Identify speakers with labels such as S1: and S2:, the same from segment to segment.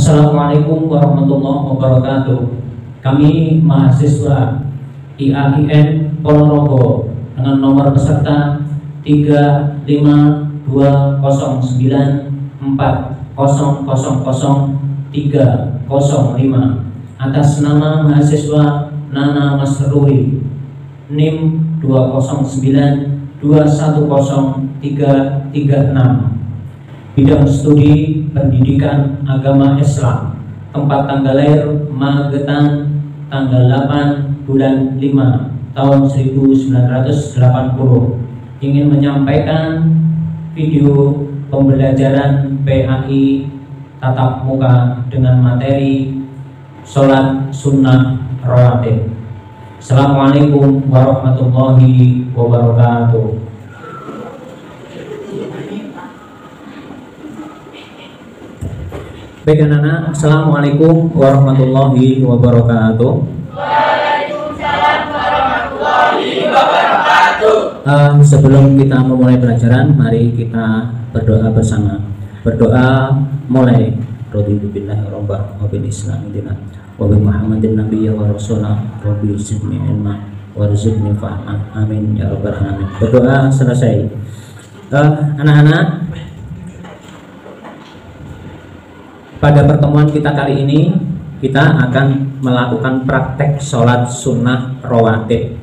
S1: Assalamualaikum warahmatullahi wabarakatuh. Kami mahasiswa IAIN Ponorogo dengan nomor peserta 35204000305 atas nama mahasiswa Nana Masruri NIM 209210336, bidang studi pendidikan agama Islam, tempat tanggal lahir Magetan, tanggal 8 bulan 5 tahun 1980. Ingin menyampaikan video pembelajaran PAI tatap muka dengan materi sholat sunnah rawatib. Assalamualaikum warahmatullahi wabarakatuh. Baik anak-anak, Assalamualaikum warahmatullahi wabarakatuh.
S2: Waalaikumsalam warahmatullahi wabarakatuh.
S1: Sebelum kita memulai pelajaran, mari kita berdoa bersama. Berdoa mulai. Raditu billahi rabban wa bil islam dinan wa bi muhammadin nabiyya wa rasulah rabbi zidni ilma warzuqni fahma amin ya rabbal alamin. Berdoa selesai. Anak-anak, pada pertemuan kita kali ini kita akan melakukan praktek sholat sunnah rawatib.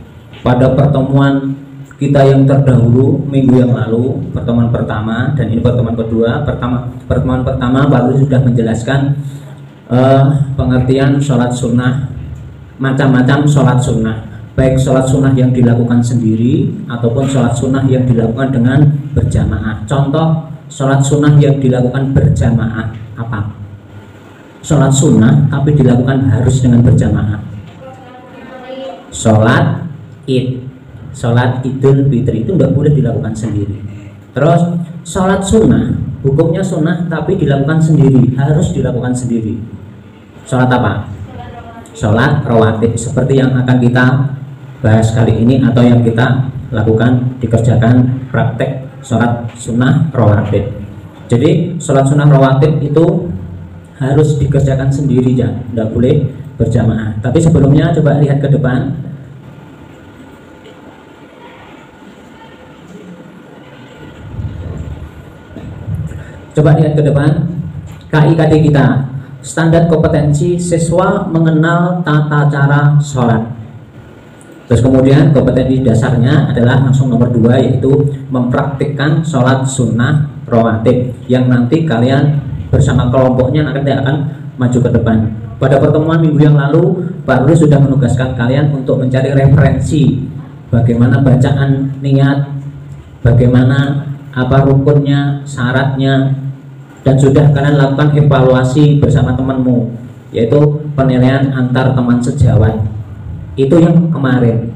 S1: Pada pertemuan kita yang terdahulu minggu yang lalu, pertemuan pertama dan ini pertemuan kedua. Pertemuan pertama baru sudah menjelaskan pengertian sholat sunnah, macam-macam sholat sunnah, baik sholat sunnah yang dilakukan sendiri ataupun sholat sunnah yang dilakukan dengan berjamaah. Contoh sholat sunnah yang dilakukan berjamaah apa? Sholat sunnah tapi dilakukan harus dengan berjamaah. Sholat id, sholat idul fitri itu nggak boleh dilakukan sendiri. Terus sholat sunnah, hukumnya sunnah tapi dilakukan sendiri, harus dilakukan sendiri. Sholat apa? Sholat rawatib, seperti yang akan kita bahas kali ini atau yang kita lakukan, dikerjakan praktek sholat sunnah rawatib. Jadi sholat sunnah rawatib itu harus dikerjakan sendiri ya, tidak boleh berjamaah. Tapi sebelumnya coba lihat ke depan. Coba lihat ke depan. KIKD kita, standar kompetensi siswa mengenal tata cara sholat. Terus kemudian kompetensi dasarnya adalah langsung nomor 2, yaitu mempraktikkan sholat sunnah rawatib yang nanti kalian bersama kelompoknya nanti akan maju ke depan. Pada pertemuan minggu yang lalu Pak Rudi sudah menugaskan kalian untuk mencari referensi bagaimana bacaan niat, bagaimana apa rukunnya, syaratnya, dan sudah kalian lakukan evaluasi bersama temanmu, yaitu penilaian antar teman sejawat. Itu yang kemarin.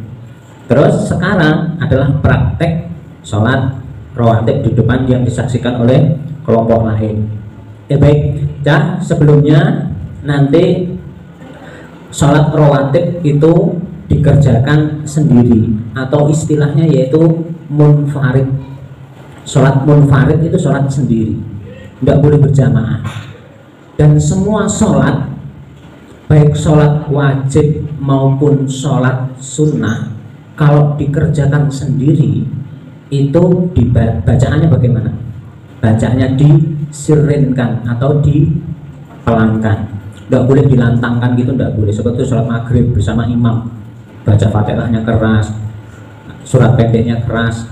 S1: Terus sekarang adalah praktek sholat rawatib di depan yang disaksikan oleh kelompok lain. Baik, sebelumnya nanti sholat rawatib itu dikerjakan sendiri atau istilahnya yaitu munfarid. Sholat munfarid itu sholat sendiri, tidak boleh berjamaah. Dan semua sholat, baik sholat wajib maupun sholat sunnah, kalau dikerjakan sendiri itu bacaannya bagaimana? Bacaannya disirrinkan atau dipelankan, tidak boleh dilantangkan gitu, tidak boleh. Seperti sholat maghrib bersama imam, baca fatihahnya keras, surat pendeknya keras.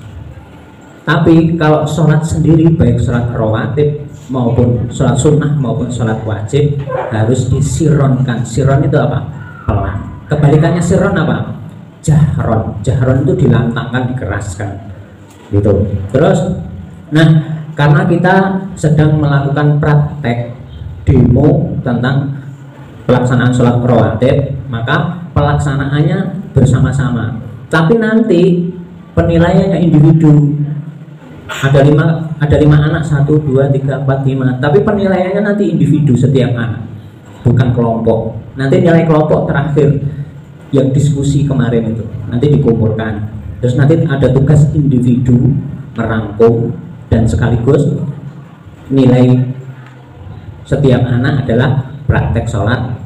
S1: Tapi kalau sholat sendiri, baik sholat rawatib maupun sholat sunnah maupun sholat wajib, harus disironkan. Siron itu apa? Pelan. Kebalikannya siron apa? Jahron. Jahron itu dilantangkan, dikeraskan gitu. Terus karena kita sedang melakukan praktek demo tentang pelaksanaan sholat rawatib, maka pelaksanaannya bersama-sama. Tapi nanti penilaiannya individu. Ada lima anak, 1, 2, 3, 4, 5. Tapi penilaiannya nanti individu setiap anak, bukan kelompok. Nanti nilai kelompok terakhir yang diskusi kemarin itu nanti dikumpulkan. Terus nanti ada tugas individu merangkum dan sekaligus nilai setiap anak adalah praktek sholat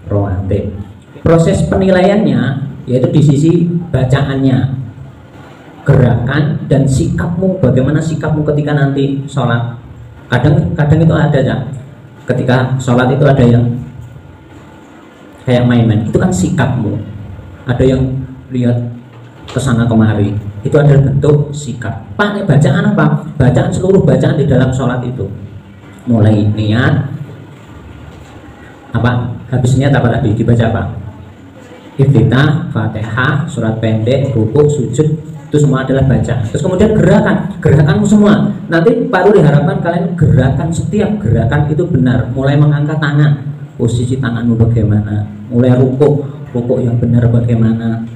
S1: rawatib. Proses penilaiannya yaitu di sisi bacaannya, gerakan dan sikapmu, bagaimana sikapmu ketika nanti sholat. Kadang itu ada ya, ketika sholat itu ada yang kayak main-main, itu kan sikapmu. Ada yang lihat kesana kemari, itu adalah bentuk sikap. Pakai bacaan apa? Bacaan, seluruh bacaan di dalam sholat itu, mulai niat apa, habis niat apa tadi dibaca apa? Iftitah, Fatihah, surat pendek, rukuk, sujud, itu semua adalah bacaan. Terus kemudian gerakanmu semua. Nanti Pak Ruli harapkan kalian gerakan, setiap gerakan itu benar. Mulai mengangkat tangan, posisi tanganmu bagaimana, mulai rukuk yang benar bagaimana,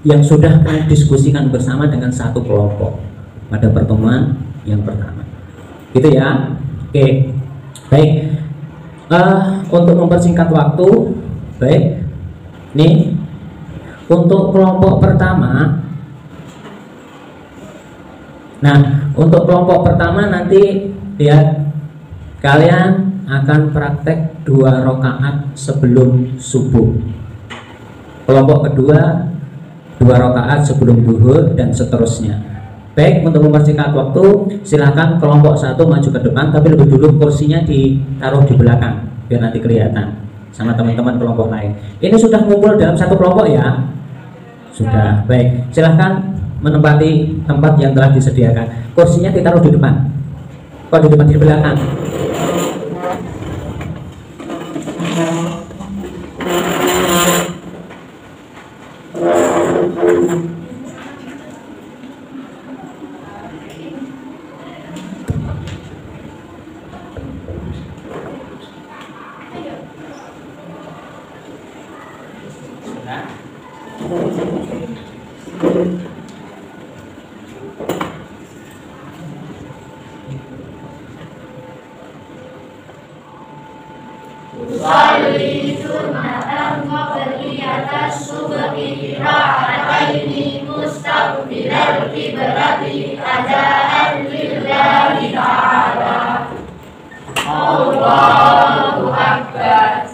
S1: yang sudah kalian diskusikan bersama dengan satu kelompok pada pertemuan yang pertama. Gitu ya. Oke, baik. Untuk mempersingkat waktu, baik. Nih, untuk kelompok pertama. Nah, untuk kelompok pertama nanti lihat, kalian akan praktek 2 rakaat sebelum subuh. Kelompok kedua 2 rakaat sebelum zuhur dan seterusnya. Baik, untuk mempersingkat waktu, silakan kelompok 1 maju ke depan, tapi lebih dulu kursinya ditaruh di belakang biar nanti kelihatan sama teman-teman kelompok lain. Ini sudah ngumpul dalam satu kelompok ya? Sudah. Baik, silahkan menempati tempat yang telah disediakan. Kursinya ditaruh di depan. Kok di depan, di belakang?
S2: Usalli sunnatan qabliyata subhi ra'ataini mustaqbilal qiblati adaan lillahi ta'ala. Allahu akbar.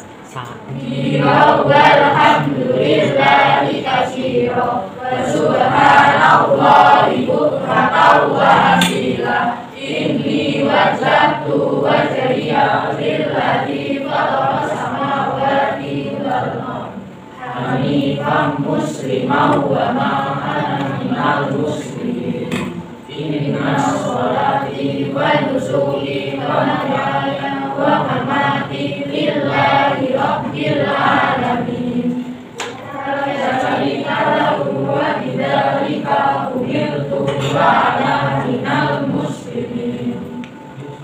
S2: Walhamdulillahi katsira wa subhanallahi bukratan wa asila. Inni wajjahtu wajhiya lillati fatara samawati wal ardh hanifan musliman wa ma ana minal musyrikin. Inna sholati wa nusuki wa mahyaya wa mamati lillahi rabbil alamin. La syarika lahu wa bidzalika umirtu wa ana minal muslimin.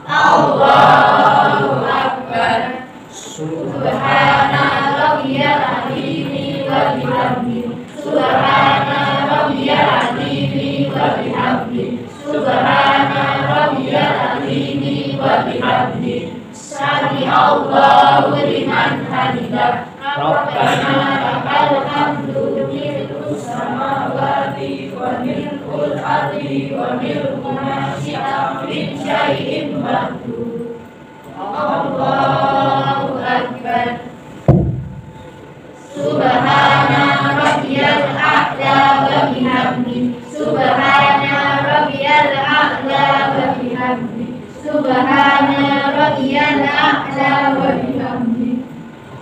S2: Allahu akbar. Subhana rabbiyal azim wa bihamdihi. Subhana rabbiyal azim wa bihamdihi. Subhana rabbiyal azim wa bihamdihi. Sami Allahu liman hamidah. Rabbana lakal hamdu mil'us samawati wa mil'ul ardi wa mil'u ma syi'ta min syai'in ba'du. Allahu akbar. Subhana rabbiyal a'la wa bihamdihi. Subhana rabbiyal a'la wa bihamdihi. Subhana rabbiyal a'la wa bihamdihi.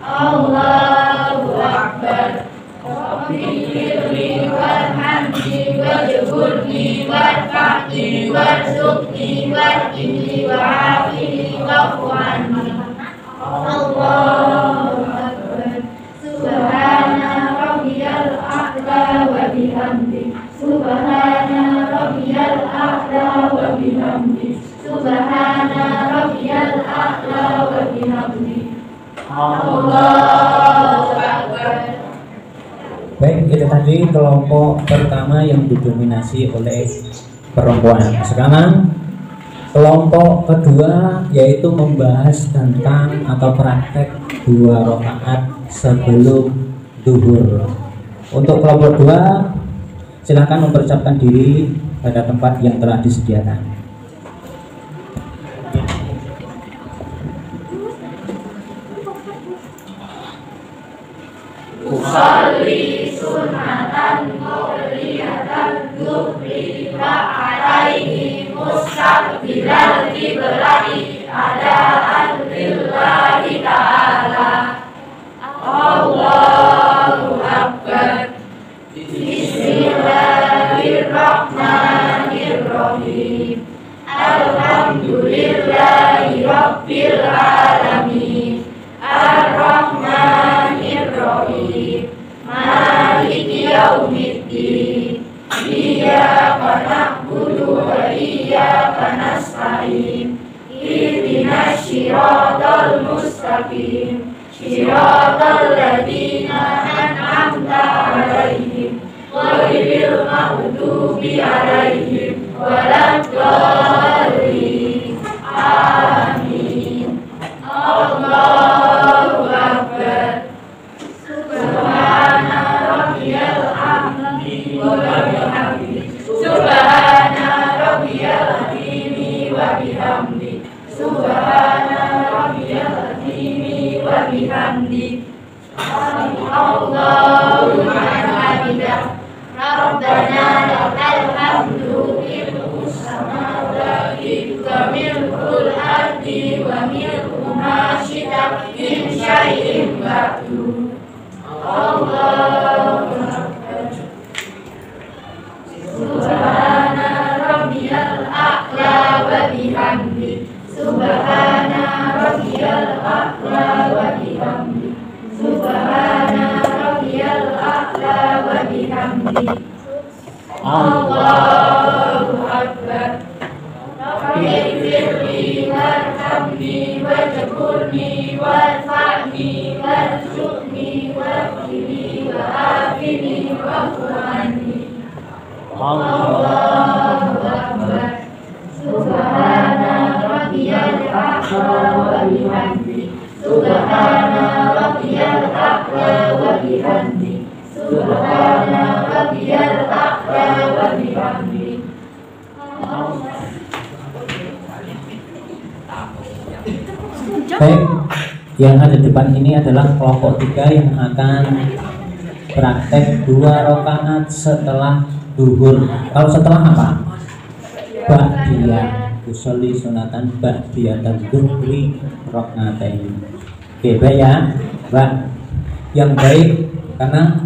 S2: Allahu akbar. Rabbil warhamni wajburni warfa'ni warzuqni warhini wa'afini wa'fu'anni. Allahu akbar. Subhana rabbiyal a'la wa bihamdihi. Subhana rabbiyal a'la wa bihamdihi. Subhana rabbiyal a'la wa bihamdihi. Allahu akbar.
S1: Baik, itu tadi kelompok pertama yang didominasi oleh perempuan. Sekarang kelompok kedua yaitu membahas tentang atau praktek 2 rakaat sebelum zuhur. Untuk kelompok 2, silakan mempersiapkan diri pada tempat yang telah disediakan.
S2: usolli sunatan qabliyatan duhri rak'ataini mustaqbilal qiblati adaan lillahi ta'ala. Allahu Akbar. Bismillahirrahmanirrahim. Alhamdulillahi Rabbil Alamin. Ar-Rahmanir-Rahim. Maliki yaumiddin. Iyyaka na'budu wa iyyaka nasta'in. Ihdinas siratal mustaqim. Siratal ladzina an'amta 'alaihim ghairil maghdubi 'alaihim waladdallin. Amin. Allahu Akbar. Subhana rabbiyal a'la wa bihamdihi. Subhana rabbiyal azimi wa bihamdihi. Subhana rabbiyal azimi wa bihamdihi. Allahu hamidah. Rabbana lakal hamdu mil'us samawati wa mil'ul ardi wa mil'u ma syi'ta min syai'in ba'du. Allahu Akbar. Subhana rabbiyal a'la wa bihamdihi. Subhana rabbiyal a'la wa bihamdihi. Subhana rabbiyal a'la wa bihamdihi. Allahu Akbar. Rabbighfirli warhamni wajburni warfa'ni warzuqni wahdini wa'afini wa'fu'anni. Allahu Akbar. Subhana rabbiyal a'la wa bihamdihi. Subhana rabbiyal a'la wa bihamdihi. Subhana rabbiyal a'la wa bihamdihi.
S1: Baik, yang ada depan ini adalah kelompok 3 yang akan praktek 2 rakaat setelah duhur. Kalau setelah apa? Ba'diyah, usolli sunatan ba'diyatan duhri rak'atain. Oke, baik ya, Mbak. Yang baik, karena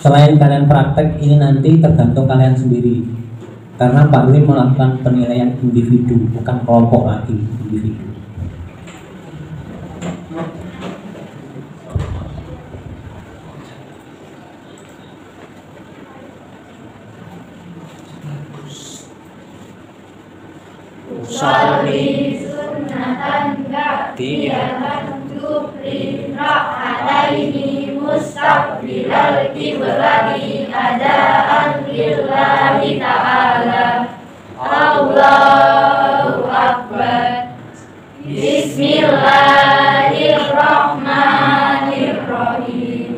S1: selain kalian praktek ini nanti tergantung kalian sendiri. Karena Pak Wim melakukan penilaian individu, bukan kelompok lagi, individu.
S2: Usolli sunatan ba'diyatan duhri rak'ataini mustaqbilal qiblati adaan lillahi ta'ala. Allahu Akbar. Bismillahirrahmanirrahim.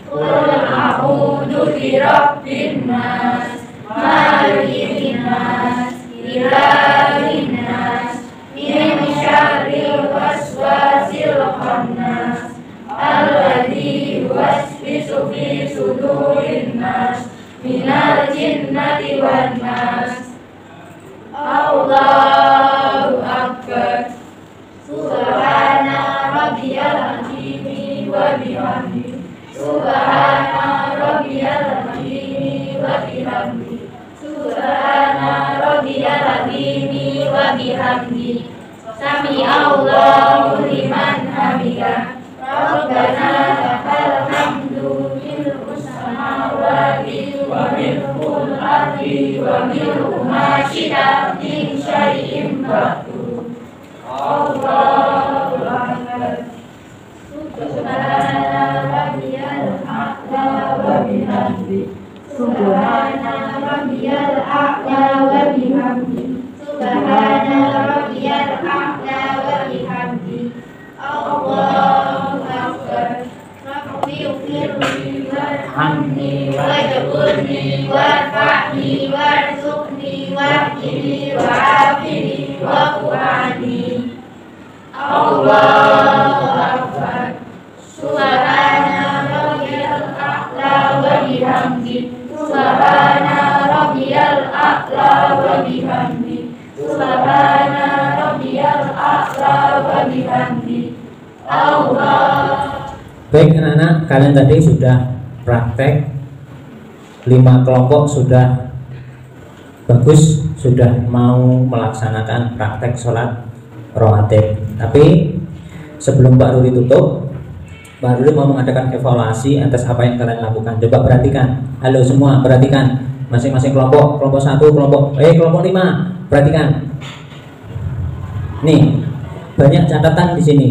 S2: Qul a'udzu birabbin nas, malikin nas, ilahin nas, min syarril waswasil khannas, alladzi yuwaswisu fi sudurin nas, minal jinnati wan nas. Allahu Akbar. Subhana rabbiyal azimi wa bihamdihi. Subhana rabbiyal azimi wa bihamdihi. Subhana rabbiyal azimi wa bihamdihi. Sami Allahu liman hamidah. Rabbana lakal hamdu mil'us samawati wa mil'ul ardi wa mil'u ma syi'ta min syai'in ba'du. Allahu Akbar. Subhana rabbiyal a'la wa bihamdihi. Subhana rabbiyal a'la wa bihamdihi. Subhana rabbiyal a'la wa bihamdihi. Allahu Akbar. Rabbighfirli warhamni wajburni warfa'ni warzuqni wahdini wa'afini wa'fu'ani. Allahu Akbar. Subhana bihamdi. Allah.
S1: Baik anak-anak, kalian tadi sudah praktek 5 kelompok, sudah bagus, sudah mau melaksanakan praktek sholat rawatib. Tapi sebelum Pak Rudi tutup, Pak Rudi mau mengadakan evaluasi atas apa yang kalian lakukan. Coba perhatikan, halo semua, perhatikan masing-masing kelompok, kelompok 1, kelompok 5, perhatikan. Nih, banyak catatan di sini.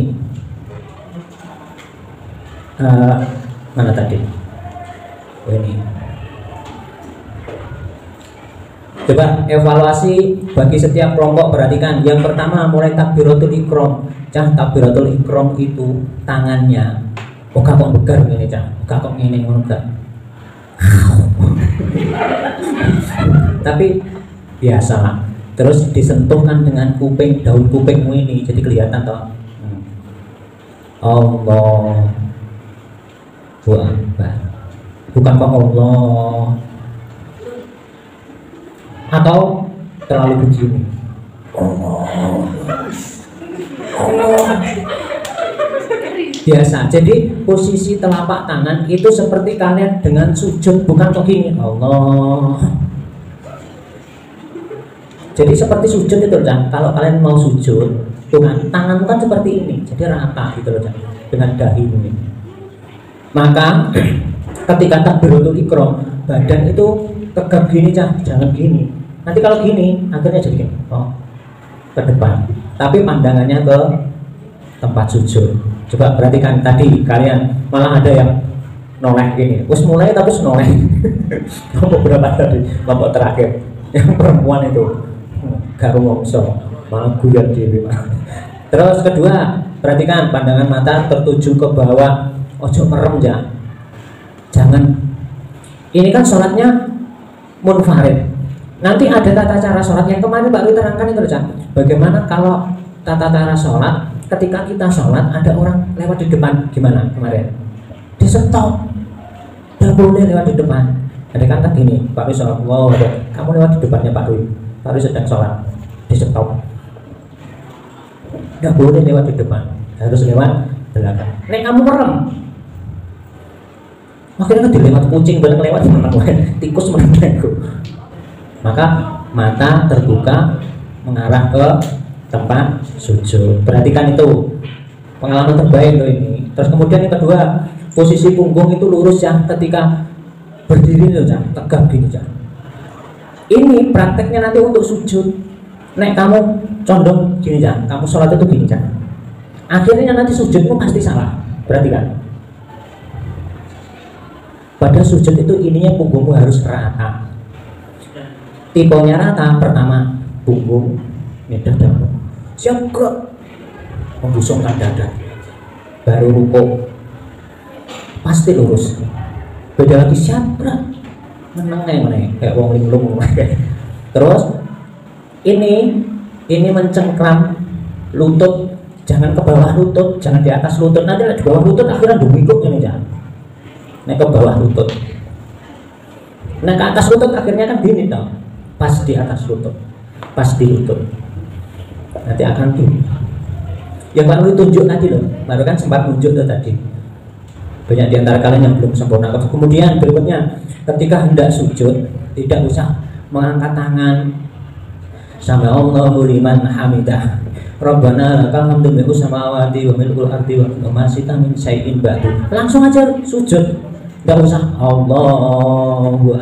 S1: Mana tadi? Oh, ini. Coba evaluasi bagi setiap kelompok, perhatikan. Yang pertama mulai takbiratul ikram. Takbiratul ikram itu tangannya kok begar gini, kok ngene ngono gak. Tapi biasalah. Terus disentuhkan dengan kuping, daun kupingmu ini, jadi kelihatan toh. Allah Akbar. Bukan kok Allah. Atau terlalu begini. Allah. Biasa. Jadi posisi telapak tangan itu seperti kalian dengan sujud, bukan kok gini. Allah. Jadi seperti sujud itu kan. Kalau kalian mau sujud, tuh kan tanganmu kan seperti ini, jadi rata gitu loh kan, dengan dahi ini. Maka ketika takbiratul ikram, badan itu tegak gini, jangan gini. Nanti kalau gini, akhirnya jadi gini, ke depan. Tapi pandangannya ke tempat sujud. Coba perhatikan tadi kalian, malah ada yang noleh gini. Terus mulai tapi noleh. Kelompok berapa tadi? Kelompok terakhir, yang perempuan itu, garu wongso, malah guyon diri. Terus kedua, perhatikan pandangan mata tertuju ke bawah. Ojo merem ya. Jangan. Ini kan sholatnya munfarid. Nanti ada tata cara sholat yang kemarin Pak Rudi terangkan itu loh. Bagaimana kalau tata cara sholat ketika kita sholat ada orang lewat di depan, gimana kemarin? Di stop. Tidak boleh lewat di depan. Ada kata gini, Pak Rudi sholat, wow, kamu lewat di depannya Pak Rudi. Pak Rudi sedang sholat, di stop. Tidak boleh lewat di depan, harus lewat belakang. Nek kamu merem, akhirnya dilewat kucing bareng lewat tikus menengku. Maka mata terbuka mengarah ke tempat sujud. Perhatikan itu pengalaman terbaik loh ini. Terus kemudian yang kedua, posisi punggung itu lurus ya ketika berdiri loh, tegak gini ya. Ini prakteknya nanti untuk sujud. Nek kamu condong gini ya, kamu sholat itu gini ya. Akhirnya nanti sujudmu pasti salah. Perhatikan. Pada sujud itu ininya punggungmu harus rata. Tipenya rata, pertama punggung, dada, siap gerak, membusungkan dada, baru rukuk, pasti lurus. Beda lagi siap gerak, meneng kayak wong linglung. Terus ini mencengkram lutut, jangan ke bawah lutut, jangan di atas lutut. Nanti di bawah lutut akhirnya dumikuk ini jangan. Naik ke bawah lutut, nah ke atas lutut akhirnya kan gini dong, pas di atas lutut, pas di lutut, nanti akan tuh. Yang baru ditunjuk tadi loh, baru kan sempat tunjuk tuh tadi. Banyak diantara kalian yang belum sempurna. Kemudian berikutnya, ketika hendak sujud, tidak usah mengangkat tangan. Sami Allahu liman hamidah. Rabbana lakal hamdu mil'u samawati wa mil'ul ardi wa ma sita min syai'in ba'du. Langsung aja sujud. Tidak usah Allahu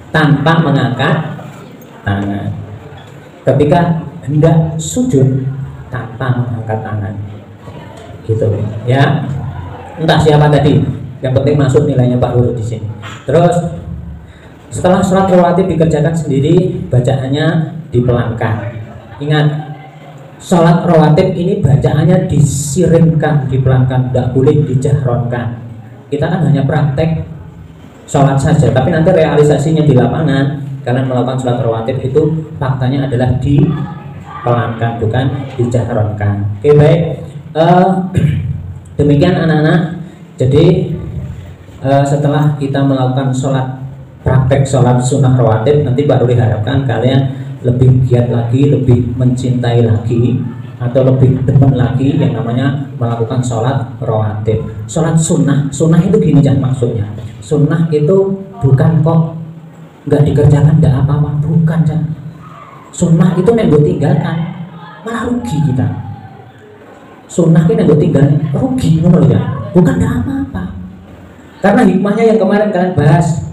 S1: tanpa mengangkat tangan. Ketika hendak sujud tanpa mengangkat tangan, gitu ya. Entah siapa tadi, yang penting masuk nilainya Pak Guru di sini. Terus setelah sholat rawatib dikerjakan sendiri, bacaannya dipelankan. Ingat, sholat rawatib ini bacaannya disiringkan, dipelankan, tidak boleh dijahronkan. Kita kan hanya praktek sholat saja, tapi nanti realisasinya di lapangan, kalian melakukan sholat rawatib itu faktanya adalah dipelankan, bukan dijahronkan. Oke, baik. Demikian anak-anak. Jadi setelah kita melakukan sholat praktek sholat sunnah rawatib, nanti Pak Rudi harapkan kalian lebih giat lagi, lebih mencintai lagi atau lebih demen lagi yang namanya melakukan sholat rawatib. Sholat sunnah, sunnah itu gini jangan maksudnya. Sunnah itu bukan kok nggak dikerjakan nggak apa-apa, bukan jangan. Sunnah itu yang gue tinggalkan malah rugi kita. Sunnah itu yang gue tinggalkan rugi menurut ya, bukan nggak apa-apa. Karena hikmahnya yang kemarin kalian bahas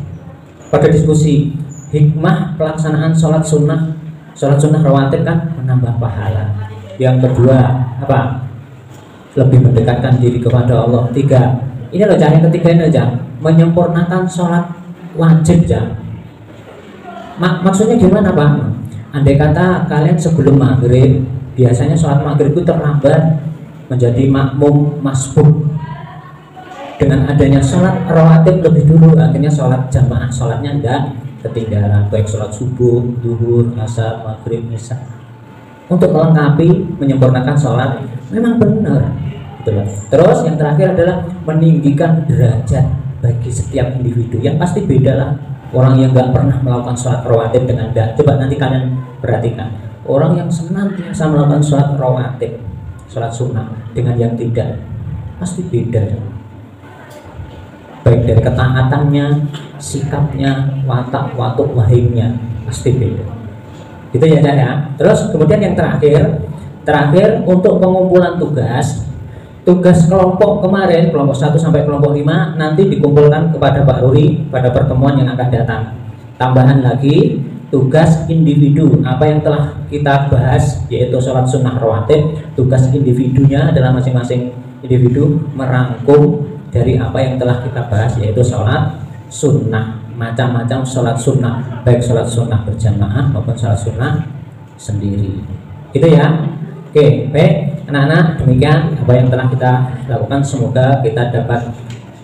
S1: pada diskusi, hikmah pelaksanaan sholat sunnah rawatib kan menambah pahala. Yang kedua apa? Lebih mendekatkan diri kepada Allah. 3, ini loh cara yang ketiga ini aja, menyempurnakan sholat wajib ya. Maksudnya gimana Pak? Andai kata kalian sebelum maghrib, biasanya sholat maghrib itu terlambat menjadi makmum masbuk. Dengan adanya sholat rawatib lebih dulu, akhirnya sholat jamaah, sholatnya enggak ketinggalan, baik sholat subuh, duhur, asar, maghrib, isya. Untuk melengkapi, menyempurnakan sholat, memang benar. Betul. Terus yang terakhir adalah meninggikan derajat bagi setiap individu. Yang pasti beda lah orang yang nggak pernah melakukan sholat rawatib dengan enggak. Coba nanti kalian perhatikan, orang yang senantiasa melakukan sholat rawatib, sholat sunnah dengan yang tidak, pasti beda. Baik dari ketaatannya, sikapnya, watak wahimnya pasti beda. Itu ya saya. Terus kemudian yang terakhir untuk pengumpulan tugas kelompok kemarin, kelompok 1 sampai kelompok 5 nanti dikumpulkan kepada Pak Ruri pada pertemuan yang akan datang. Tambahan lagi tugas individu, apa yang telah kita bahas yaitu sholat sunnah rawatib, tugas individunya adalah masing-masing individu merangkum dari apa yang telah kita bahas yaitu sholat sunnah, macam-macam sholat sunnah, baik sholat sunnah berjamaah maupun sholat sunnah sendiri. Itu ya. Oke, baik anak-anak, demikian apa yang telah kita lakukan. Semoga kita dapat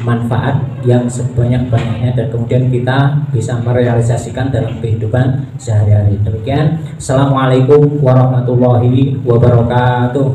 S1: manfaat yang sebanyak-banyaknya dan kemudian kita bisa merealisasikan dalam kehidupan sehari-hari. Demikian, assalamualaikum warahmatullahi wabarakatuh.